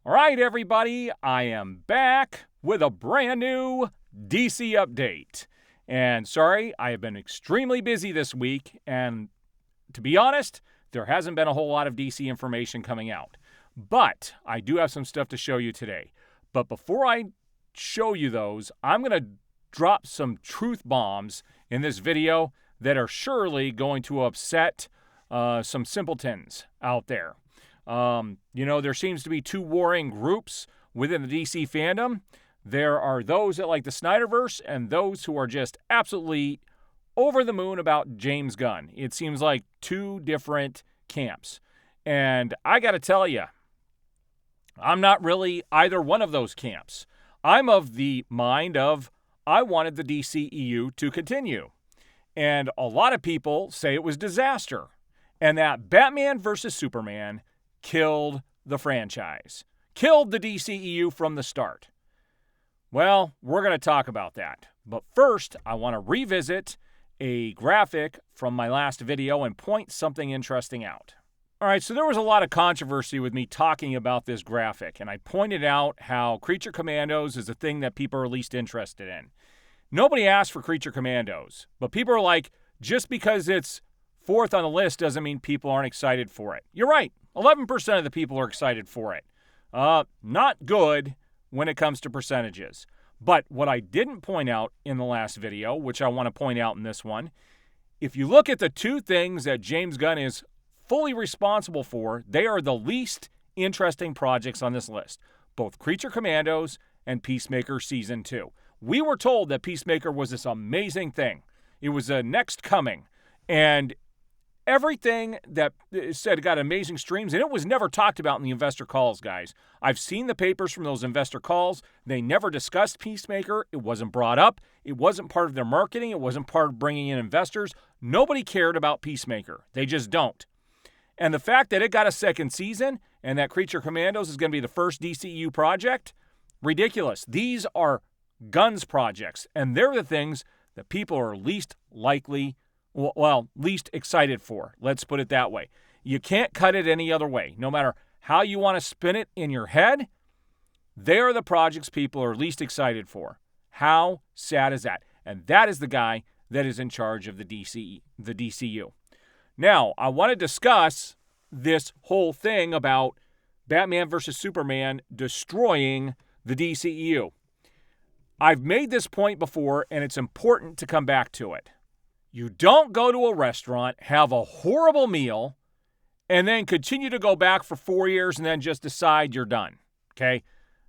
All right, everybody, I am back with a brand new DC update. And sorry, I have been extremely busy this week, and to be honest, there hasn't been a whole lot of DC information coming out. But I do have some stuff to show you today. But before I show you those, I'm going to drop some truth bombs in this video that are surely going to upset some simpletons out there. There seems to be two warring groups within the DC fandom. There are those that like the Snyderverse and those who are just absolutely over the moon about James Gunn. It seems like two different camps. And I got to tell you, I'm not really either one of those camps. I'm of the mind of I wanted the DCEU to continue. And a lot of people say it was disaster and that Batman versus Superman killed the franchise, killed the DCEU from the start. Well, we're going to talk about that. But first, I want to revisit a graphic from my last video and point something interesting out. All right, so there was a lot of controversy with me talking about this graphic, and I pointed out how Creature Commandos is the thing that people are least interested in. Nobody asked for Creature Commandos, but people are like, just because it's fourth on the list doesn't mean people aren't excited for it. You're right. 11% of the people are excited for it. Not good when it comes to percentages. But what I didn't point out in the last video, which I want to point out in this one, if you look at the two things that James Gunn is fully responsible for, they are the least interesting projects on this list. Both Creature Commandos and Peacemaker Season 2. We were told that Peacemaker was this amazing thing. It was a next coming. And everything that said got amazing streams, and it was never talked about in the investor calls, guys. I've seen the papers from those investor calls. They never discussed Peacemaker. It wasn't brought up. It wasn't part of their marketing. It wasn't part of bringing in investors. Nobody cared about Peacemaker. They just don't. And the fact that it got a second season and that Creature Commandos is going to be the first DCU project, ridiculous. These are Gunn's projects, and they're the things that people are least excited for. Let's put it that way. You can't cut it any other way. No matter how you want to spin it in your head, they are the projects people are least excited for. How sad is that? And that is the guy that is in charge of the DCU. Now, I want to discuss this whole thing about Batman versus Superman destroying the DCEU. I've made this point before, and it's important to come back to it. You don't go to a restaurant, have a horrible meal, and then continue to go back for 4 years and then just decide you're done. Okay?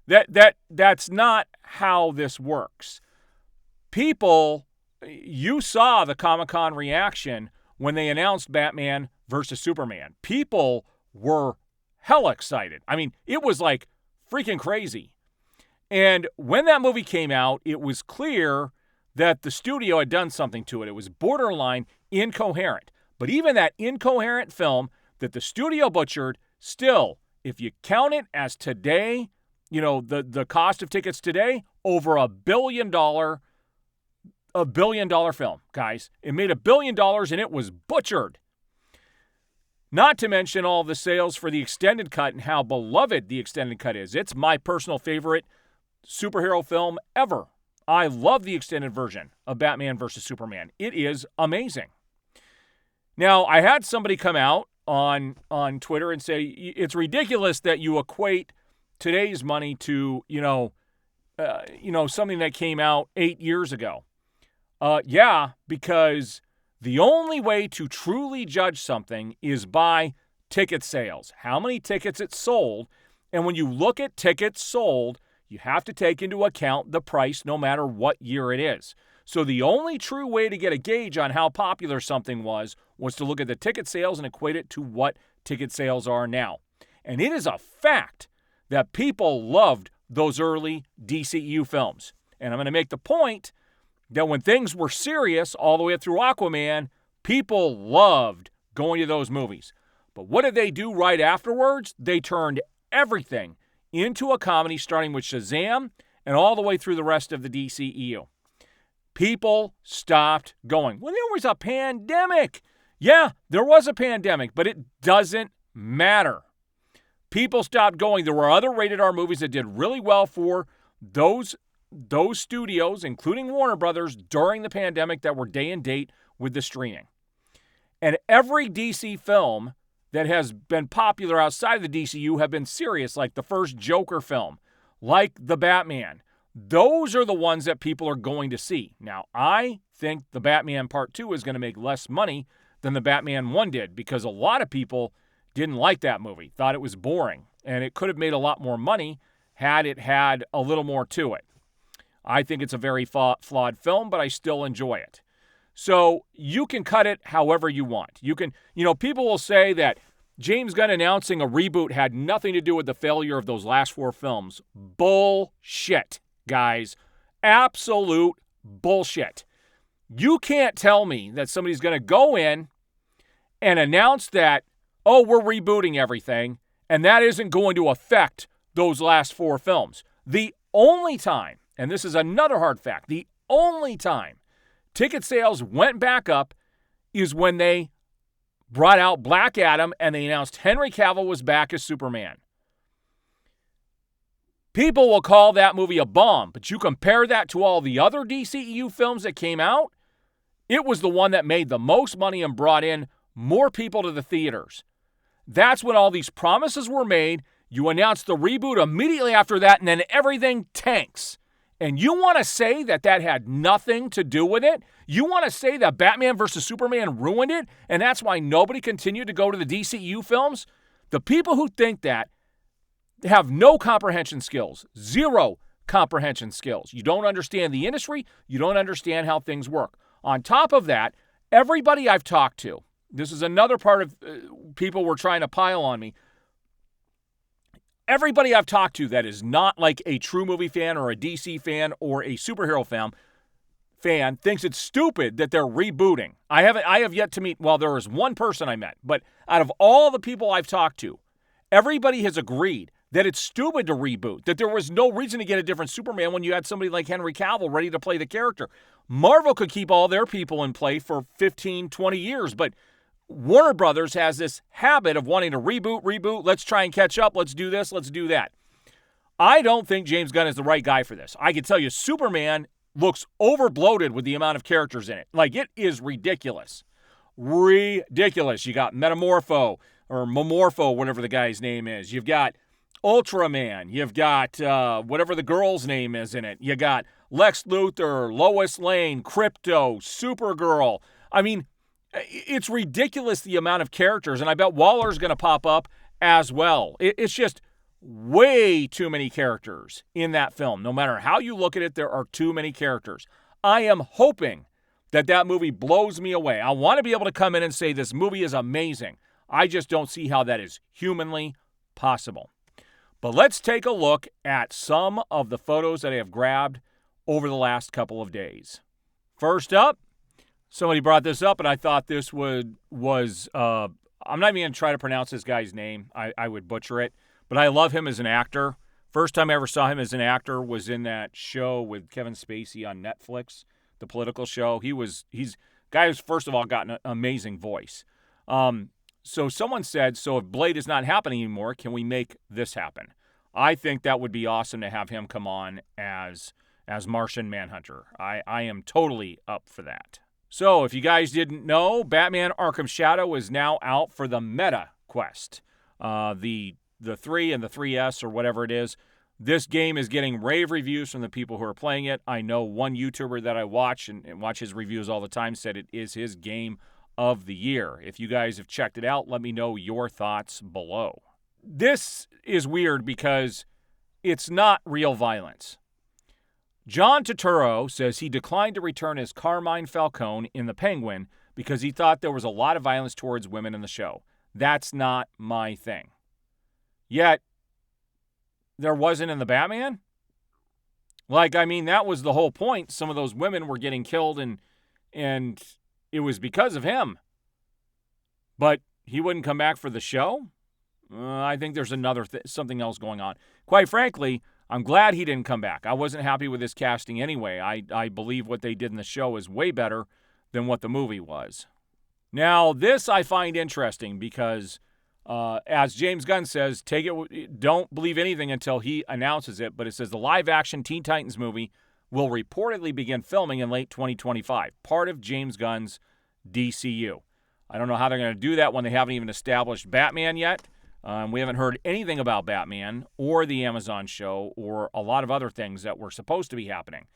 That's not how this works. People, you saw the Comic-Con reaction when they announced Batman versus Superman. People were hella excited. I mean, it was like freaking crazy. And when that movie came out, it was clear that the studio had done something to it. It was borderline incoherent. But even that incoherent film that the studio butchered, still, if you count it as today, the cost of tickets today, over $1 billion film, guys. It made $1 billion and it was butchered. Not to mention all the sales for the extended cut and how beloved the extended cut is. It's my personal favorite superhero film ever. I love the extended version of Batman vs. Superman. It is amazing. Now, I had somebody come out on Twitter and say, it's ridiculous that you equate today's money to, something that came out 8 years ago. Yeah, because the only way to truly judge something is by ticket sales. How many tickets it sold. And when you look at tickets sold, you have to take into account the price no matter what year it is. So the only true way to get a gauge on how popular something was to look at the ticket sales and equate it to what ticket sales are now. And it is a fact that people loved those early DCEU films. And I'm going to make the point that when things were serious all the way through Aquaman, people loved going to those movies. But what did they do right afterwards? They turned everything into a comedy, starting with Shazam and all the way through the rest of the DCEU. People stopped going. Well, there was a pandemic. Yeah, there was a pandemic, but it doesn't matter. People stopped going. There were other rated R movies that did really well for those studios, including Warner Brothers, during the pandemic that were day and date with the streaming. And every DC film that has been popular outside of the DCU have been serious, like the first Joker film, like the Batman. Those are the ones that people are going to see. Now, I think the Batman Part 2 is going to make less money than the Batman 1 did, because a lot of people didn't like that movie, thought it was boring, and it could have made a lot more money had it had a little more to it. I think it's a very flawed film, but I still enjoy it. So you can cut it however you want. People will say that James Gunn announcing a reboot had nothing to do with the failure of those last 4 films. Bullshit, guys. Absolute bullshit. You can't tell me that somebody's going to go in and announce that, oh, we're rebooting everything, and that isn't going to affect those last 4 films. The only time, and this is another hard fact, the only time ticket sales went back up is when they brought out Black Adam and they announced Henry Cavill was back as Superman. People will call that movie a bomb, but you compare that to all the other DCEU films that came out, it was the one that made the most money and brought in more people to the theaters. That's when all these promises were made. You announce the reboot immediately after that, and then everything tanks. And you want to say that that had nothing to do with it? You want to say that Batman vs. Superman ruined it, and that's why nobody continued to go to the DCEU films? The people who think that have no comprehension skills, zero comprehension skills. You don't understand the industry. You don't understand how things work. On top of that, everybody I've talked to, this is another part of people were trying to pile on me. Everybody I've talked to that is not like a true movie fan or a DC fan or a superhero fan thinks it's stupid that they're rebooting. I have yet to meet, well, there was one person I met, but out of all the people I've talked to, everybody has agreed that it's stupid to reboot, that there was no reason to get a different Superman when you had somebody like Henry Cavill ready to play the character. Marvel could keep all their people in play for 15, 20 years, but Warner Brothers has this habit of wanting to reboot, let's try and catch up, let's do this, let's do that. I don't think James Gunn is the right guy for this. I can tell you Superman looks overbloated with the amount of characters in it. Like, it is ridiculous. Ridiculous. You got Metamorpho, or Momorpho, whatever the guy's name is. You've got Ultraman. You've got whatever the girl's name is in it. You got Lex Luthor, Lois Lane, Crypto, Supergirl. I mean, it's ridiculous the amount of characters, and I bet Waller's going to pop up as well. It's just way too many characters in that film. No matter how you look at it, there are too many characters. I am hoping that that movie blows me away. I want to be able to come in and say this movie is amazing. I just don't see how that is humanly possible. But let's take a look at some of the photos that I have grabbed over the last couple of days. First up, somebody brought this up, and I thought this was I'm not even going to try to pronounce this guy's name. I would butcher it. But I love him as an actor. First time I ever saw him as an actor was in that show with Kevin Spacey on Netflix, the political show. He's guy who's, first of all, got an amazing voice. So someone said, so if Blade is not happening anymore, can we make this happen? I think that would be awesome to have him come on as Martian Manhunter. I am totally up for that. So if you guys didn't know, Batman Arkham Shadow is now out for the Meta Quest. The 3 and the 3S or whatever it is. This game is getting rave reviews from the people who are playing it. I know one YouTuber that I watch and watch his reviews all the time said it is his game of the year. If you guys have checked it out, let me know your thoughts below. This is weird because it's not real violence. John Turturro says he declined to return as Carmine Falcone in The Penguin because he thought there was a lot of violence towards women in the show. That's not my thing. Yet, there wasn't in the Batman? That was the whole point. Some of those women were getting killed and it was because of him. But he wouldn't come back for the show? I think there's something else going on. Quite frankly, I'm glad he didn't come back. I wasn't happy with his casting anyway. I believe what they did in the show is way better than what the movie was. Now, this I find interesting because As James Gunn says, don't believe anything until he announces it, but it says the live-action Teen Titans movie will reportedly begin filming in late 2025, part of James Gunn's DCU. I don't know how they're going to do that when they haven't even established Batman yet. We haven't heard anything about Batman or the Amazon show or a lot of other things that were supposed to be happening.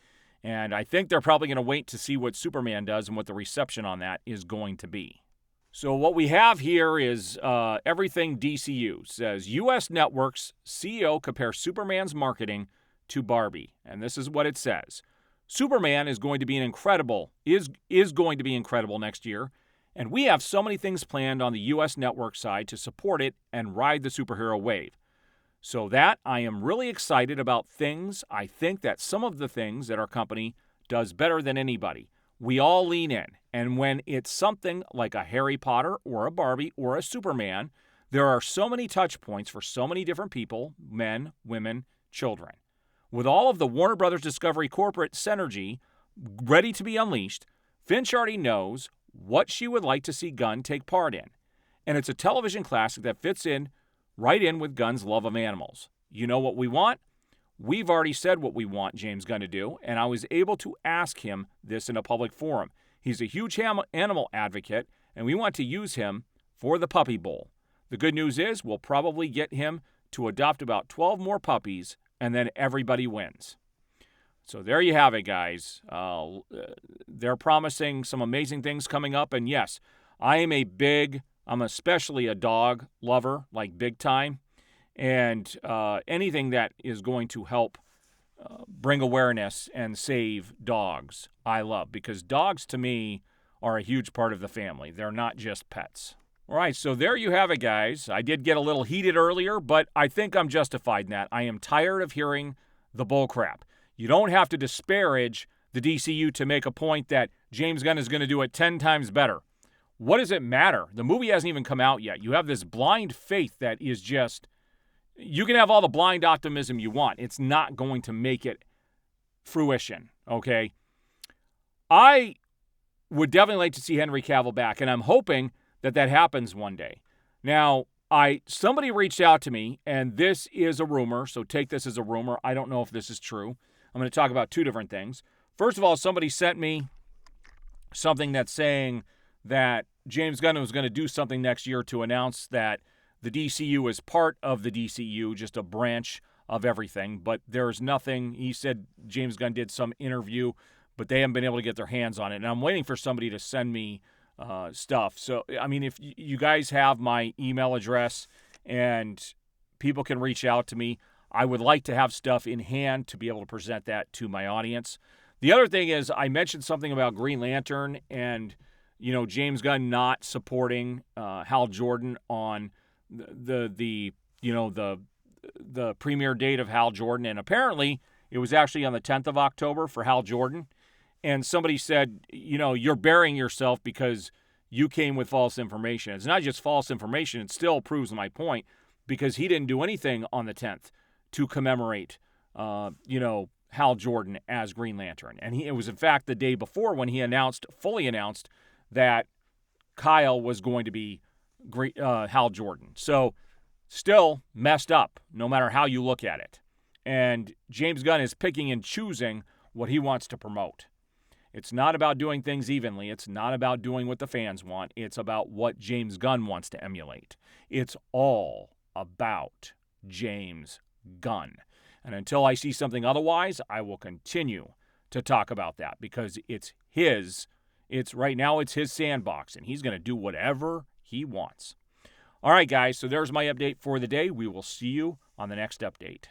And I think they're probably going to wait to see what Superman does and what the reception on that is going to be. So what we have here is everything DCU. Says U.S. Networks CEO compares Superman's marketing to Barbie. And this is what it says. Superman is going to be is going to be incredible next year. And we have so many things planned on the U.S. network side to support it and ride the superhero wave. So that I am really excited about things. I think that some of the things that our company does better than anybody. We all lean in. And when it's something like a Harry Potter or a Barbie or a Superman, there are so many touch points for so many different people, men, women, children. With all of the Warner Brothers Discovery corporate synergy ready to be unleashed, Finch already knows what she would like to see Gunn take part in. And it's a television classic that fits in right in with Gunn's love of animals. You know what we want? We've already said what we want James Gunn to do, and I was able to ask him this in a public forum. He's a huge animal advocate, and we want to use him for the Puppy Bowl. The good news is we'll probably get him to adopt about 12 more puppies, and then everybody wins. So there you have it, guys. They're promising some amazing things coming up. And yes, I'm especially a dog lover, like big time. And anything that is going to help bring awareness and save dogs, I love. Because dogs, to me, are a huge part of the family. They're not just pets. All right, so there you have it, guys. I did get a little heated earlier, but I think I'm justified in that. I am tired of hearing the bull crap. You don't have to disparage the DCU to make a point that James Gunn is going to do it 10 times better. What does it matter? The movie hasn't even come out yet. You have this blind faith that is just, you can have all the blind optimism you want. It's not going to make it fruition, okay? I would definitely like to see Henry Cavill back, and I'm hoping that happens one day. Now, somebody reached out to me, and this is a rumor, so take this as a rumor. I don't know if this is true. I'm going to talk about two different things. First of all, somebody sent me something that's saying that James Gunn was going to do something next year to announce that the DCU is part of the DCU, just a branch of everything. But there's nothing. He said James Gunn did some interview, but they haven't been able to get their hands on it. And I'm waiting for somebody to send me stuff. So, I mean, if you guys have my email address and people can reach out to me, I would like to have stuff in hand to be able to present that to my audience. The other thing is I mentioned something about Green Lantern and, James Gunn not supporting Hal Jordan on the premiere date of Hal Jordan. And apparently it was actually on the 10th of October for Hal Jordan. And somebody said, you're burying yourself because you came with false information. It's not just false information. It still proves my point because he didn't do anything on the 10th to commemorate, Hal Jordan as Green Lantern. And it was, in fact, the day before when he fully announced that Kyle was going to be Hal Jordan. So still messed up, no matter how you look at it. And James Gunn is picking and choosing what he wants to promote. It's not about doing things evenly. It's not about doing what the fans want. It's about what James Gunn wants to emulate. It's all about James Gunn. And until I see something otherwise, I will continue to talk about that because right now it's his sandbox and he's going to do whatever he wants. All right, guys, so there's my update for the day. We will see you on the next update.